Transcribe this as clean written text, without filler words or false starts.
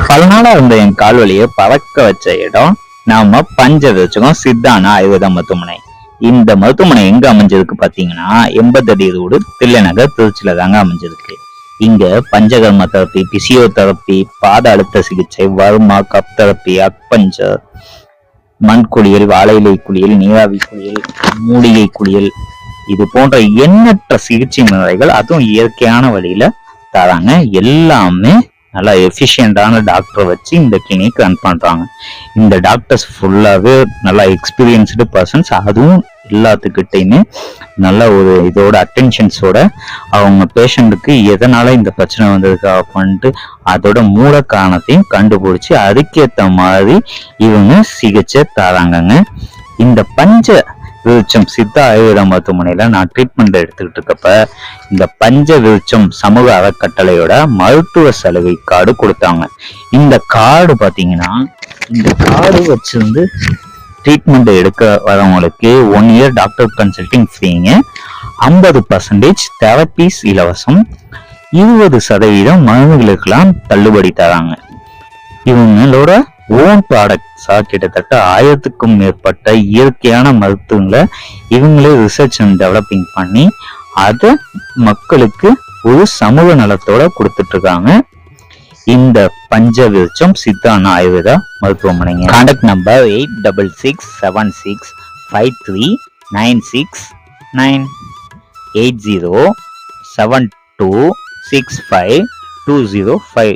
பல நாளா இருந்த என் கால்வலியை பறக்க வச்ச இடம் நாம பஞ்சவச்சகம் சித்தான ஆயுர்வேத மருத்துவமனை. இந்த மருத்துவமனை எங்க அமைஞ்சிருக்கு பாத்தீங்கன்னா 88 ரோடு தில்லைநகர் திருச்சியில தாங்க அமைஞ்சிருக்கு. இங்க பஞ்சகர்ம தெரப்பி, பிசியோதெரப்பி, பாத அழுத்த சிகிச்சை, வர்மா, கப் தெரப்பி, அக்பஞ்சர், மண் குளியல், வாழை இலை குளியல், நீராவி குளியல், மூலிகை குளியல், இது போன்ற எண்ணற்ற சிகிச்சை முறைகள் அதுவும் இயற்கையான வழியில தராங்க. எல்லாமே நல்லா எஃபிஷியண்டான டாக்டரை வச்சு இந்த கிளினிக் ரன் பண்றாங்க. இந்த டாக்டர்ஸ் ஃபுல்லாவே நல்லா எக்ஸ்பீரியன்ஸ்டு பர்சன்ஸ். அதுவும் எல்லாத்துக்கிட்டையுமே நல்ல ஒரு இதோட அட்டென்ஷன்ஸோட அவங்க பேஷண்ட்டுக்கு எதனால இந்த பிரச்சனை வந்ததுக்கு அப்படின்ட்டு அதோட மூல காரணத்தையும் கண்டுபிடிச்சு அதுக்கேற்ற மாதிரி இவங்க சிகிச்சை தராங்கங்க. இந்த பஞ்ச விருட்சம் சித்தா ஆயுர்வேத மருத்துவமனையில நான் ட்ரீட்மெண்ட் எடுத்துக்கிட்டு இருக்கப்ப இந்த பஞ்ச விருட்சம் சமூக அறக்கட்டளையோட மருத்துவ சலுகை கார்டு கொடுத்தாங்க. இந்த கார்டு பாத்தீங்கன்னா இந்த கார்டு வச்சிருந்து ட்ரீட்மெண்ட் எடுக்க வரவங்களுக்கு 1 இயர் டாக்டர் கன்சல்டிங் ஃப்ரீங்க, 50% தெரப்பீஸ் இலவசம், 20% மருந்துகளுக்கெல்லாம் தள்ளுபடி தராங்க. இவங்களோட ஓன் ப்ராடக்ட்ஸா கிட்டத்தட்ட 1000க்கும் மேற்பட்ட இயற்கையான மருத்துவங்களை இவங்களே ரிசர்ச் அண்ட் டெவலப்பிங் பண்ணி அதை மக்களுக்கு ஒரு சமூக நலத்தோட கொடுத்துட்டு இருக்காங்க. இந்த பஞ்சவிருட்சம் சித்தான ஆயுர்வேதா மருத்துவமனைங்க. Contact number 8676539696 8072652005.